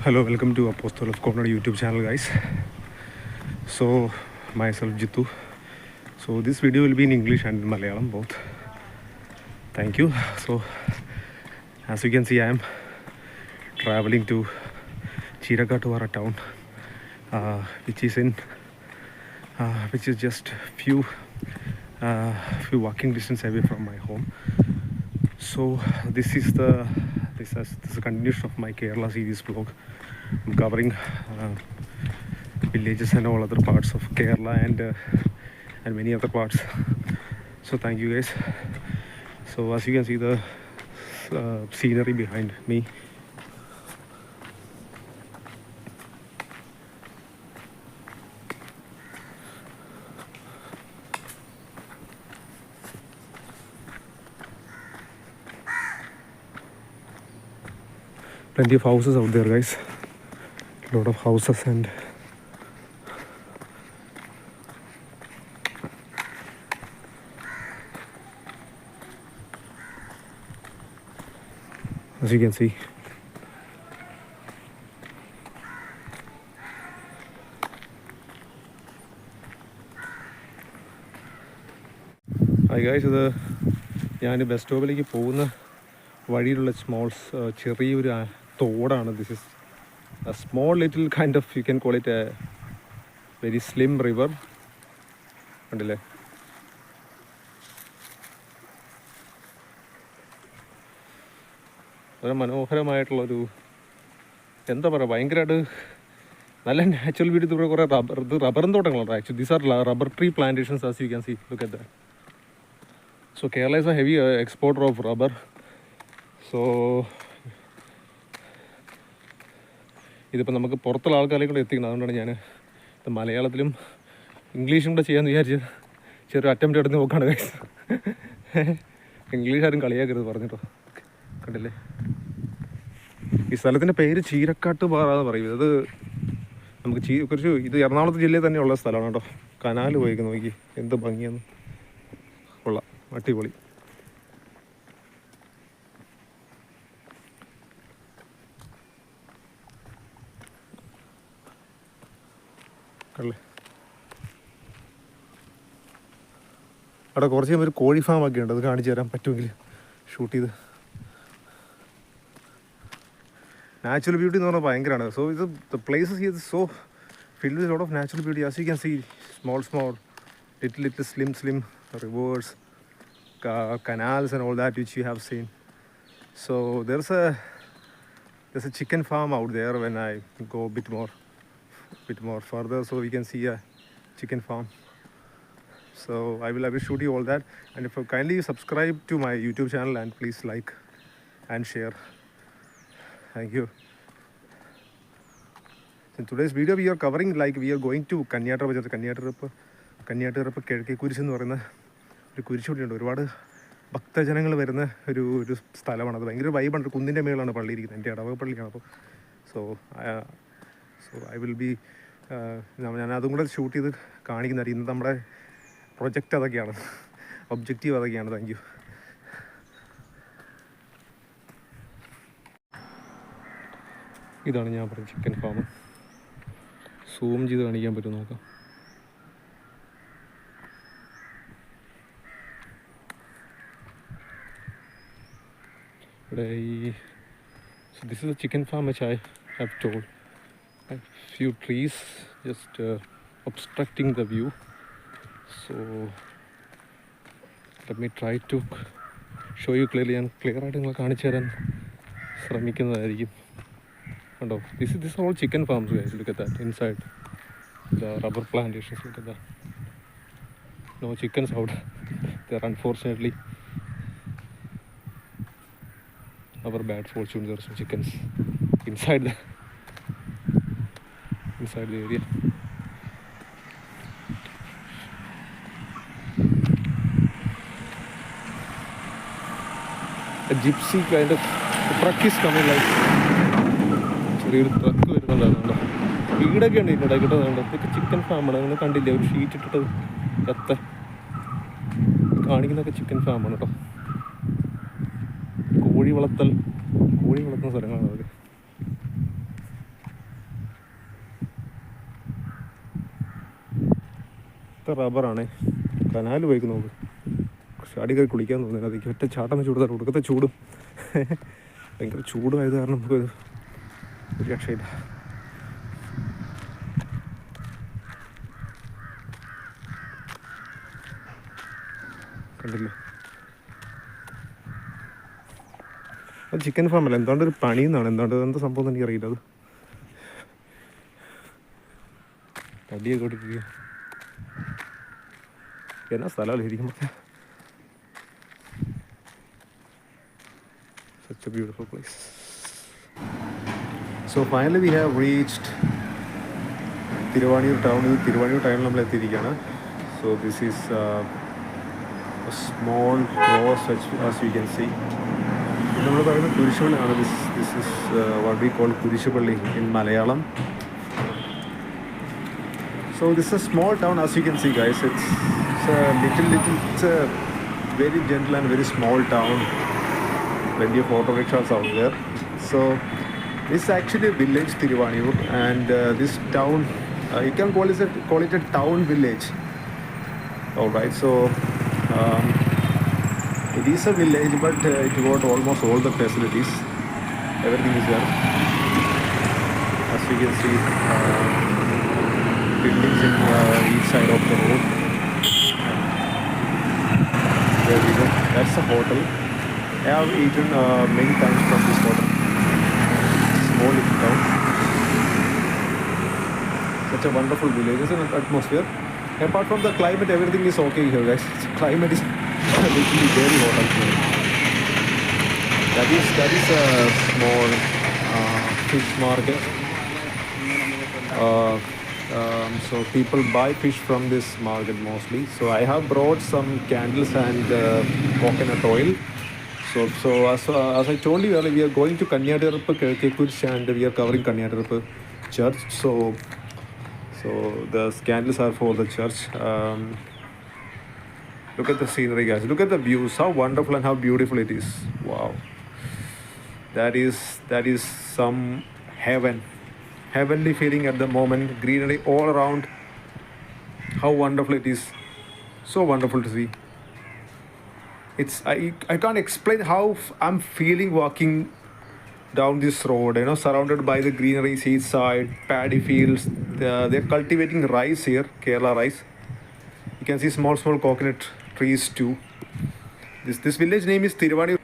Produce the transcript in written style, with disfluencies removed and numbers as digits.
Hello, welcome to Apostle of Corner YouTube channel, guys. So, myself Jitu. So, this video will be in English and Malayalam both. Thank you. So, as you can see, I am traveling to Chirakattuvara town, which is just few walking distance away from my home. So, this is a continuation of my Kerala series vlog. I'm covering villages and all other parts of Kerala and many other parts. So thank you guys. So as you can see the scenery behind me. Plenty of houses out there, guys. A lot of houses and as you can see, hi guys, ഇത് ഞാൻ bus സ്റ്റോപ്പിലേക്ക് പോകുന്ന വഴിയിലുള്ള ചെറിയൊരു തോടാണ്. This is a small little kind of, you can call it a very slim river. കണ്ടില്ലേ? വളരെ മനോഹരമായിട്ടുള്ളൊരു, എന്താ പറയുക, ഭയങ്കരമായിട്ട് നല്ല നാച്ചുറൽ ബ്യൂട്ടി. ഇവിടെ കുറേ റബ്ബറും തോട്ടങ്ങളുണ്ട്. Actually these are rubber tree plantations, as you can see. Look at that. So Kerala is a heavy exporter of rubber. So ഇതിപ്പോൾ നമുക്ക് പുറത്തുള്ള ആൾക്കാരെയും കൂടെ എത്തിക്കണം. അതുകൊണ്ടാണ് ഞാൻ മലയാളത്തിലും ഇംഗ്ലീഷും കൂടെ ചെയ്യാമെന്ന് വിചാരിച്ച് ചെറിയ അറ്റംപ്റ്റ് എടുത്ത് നോക്കാണ് ഗൈസ്. ഇംഗ്ലീഷ് ആരും കളിയാക്കരുത് പറഞ്ഞിട്ടോ. കണ്ടില്ലേ, ഈ സ്ഥലത്തിൻ്റെ പേര് ചീരക്കാട്ടുപാറ എന്ന് പറയും. ഇത് നമുക്ക് കുറച്ച് ഇത് എറണാകുളത്ത് ജില്ലയിൽ തന്നെയുള്ള സ്ഥലമാണ് കേട്ടോ. കനാല് പോയിക്ക് നോക്കി, എന്ത് ഭംഗിയാന്ന്. കൊള്ളാം, അടിപൊളി. അല്ലേ, അവിടെ കുറച്ച് ഒരു കോഴി ഫാം ഒക്കെ ഉണ്ട്. അത് കാണിച്ചു തരാൻ പറ്റുമെങ്കിൽ ഷൂട്ട് ചെയ്ത്. നാച്ചുറൽ ബ്യൂട്ടി എന്ന് പറഞ്ഞാൽ ഭയങ്കരമാണ്. സോ ഇത് the places here so filled with lot of natural beauty. As you can see, small little slim rivers, canals and all that which you have seen. So there's a chicken farm out there. When I go a bit more further, so we can see a chicken farm. So I will shoot you all that, and if you kindly subscribe to my YouTube channel and please like and share. Thank you. In today's video we are covering, like, we are going to കന്യാട്ടുറപ്പ് കിഴക്കേ കുരിശ് എന്ന് പറയുന്ന ഒരു കുരിശുകൂടിയുണ്ട്. ഒരുപാട് ഭക്തജനങ്ങൾ വരുന്ന ഒരു സ്ഥലമാണ്. അത് ഭയങ്കര വൈബാണ്. കുന്നിൻ്റെ മേളാണ് പള്ളി ഇരിക്കുന്നത്. എൻ്റെ ഇടവക പള്ളിയാണ്. അപ്പോൾ സോ ഐ വിൽ ബി ഞാൻ അതും കൂടെ ഷൂട്ട് ചെയ്ത് കാണിക്കുന്നതായിരിക്കും. ഇന്ന് നമ്മുടെ പ്രൊജക്റ്റ് അതൊക്കെയാണ്, ഒബ്ജക്റ്റീവ് അതൊക്കെയാണ്. Thank you. ഇതാണ് ഞാൻ പറഞ്ഞ ചിക്കൻ ഫാം. സൂം ചെയ്ത് കാണിക്കാൻ പറ്റും, നോക്കാം. So this is a chicken farm which I have told. A few trees just obstructing the view. So let me try to show you clearly. And clear ആയിട്ട് നിങ്ങൾ കാണിച്ചു തരാൻ ശ്രമിക്കുന്നതായിരിക്കും. കണ്ടോ, this is all chicken farms, guys. Look at that inside the rubber plantations. Look at that. No chickens out there, unfortunately. Our bad fortune, there are some chickens inside the area. A gypsy kind of truck is coming, like ചെറിയൊരു truck വരുന്നുണ്ടാകുന്നുണ്ടോ. വീടൊക്കെ ഉണ്ട് ഇതിൻ്റെ ഇടയ്ക്ക്. ഇതൊക്കെ chicken ഫാമാണ്. നിങ്ങൾ കണ്ടില്ലേ, ഒരു sheet ഇട്ടിട്ട് കാണിക്കുന്നതൊക്കെ ചിക്കൻ ഫാമാണ് കേട്ടോ. കോഴി വളർത്തുന്ന സ്ഥലങ്ങളാണ് അതൊക്കെ. മൊത്തം റബ്ബറാണ്. കനാല് പോയിക്ക് നോക്ക്. ചാടി കയറി കുളിക്കാൻ തോന്നുന്നില്ല. അതൊക്കെ ഒറ്റ ചാട്ടം വെച്ച് കൊടുത്താൽ കൊടുക്കത്തെ ചൂടും ഭയങ്കര ചൂടുമായത് കാരണം നമുക്ക് ഒരു രക്ഷയില്ല. കണ്ടില്ലേ, അത് ചിക്കൻ ഫാമല്ല, എന്താണ്ട് ഒരു പണിയെന്നാണ്. എന്താ സംഭവം എന്ന് എനിക്കറിയില്ല. അത് തടിയൊക്കെ കൊടുക്കുക എന്നാ സ്ഥലമല്ലേ ഇരിക്കും. Such a beautiful place. So finally we have reached Thiruvaniyoor town. ഇത് തിരുവാണിയൂർ ടൗണിൽ നമ്മൾ എത്തിയിരിക്കുകയാണ്. So this is a small cross as you can see. നമ്മൾ പറയുന്നത് കുരിശുപള്ളിയാണ്. This is what we call Kurishupally in Malayalam. So this is a small town as you can see, guys. It's a very gentle and very small town. Plenty of auto rickshaws out there. So this is actually a village, Thiruvaniyur, and this town, you can call it a town village. All right, so it is a village, but it got almost all the facilities. Everything is there. As you can see, buildings in each side of the road. There we go. That's a hotel. I have eaten many times from this hotel. Small little town. Such a wonderful village, isn't it? Atmosphere. Apart from the climate, everything is okay here, guys. Climate is literally very hot actually. That is a small fish market. So people buy fish from this market mostly. So I have brought some candles and coconut oil. So as I told you earlier, we are going to Kanyadarappa Kirkekuch and we are covering Kanyadarappa church. So the candles are for the church. Look at the scenery, guys. Look at the views. How wonderful and how beautiful it is. Wow. That is some heavenly feeling at the moment. Greenery all around. How wonderful it is. So wonderful to see. I can't explain how I'm feeling walking down this road, surrounded by the greenery, seaside, paddy fields. They're cultivating rice here, Kerala rice. You can see small coconut trees too. This village name is Thiruvaniyur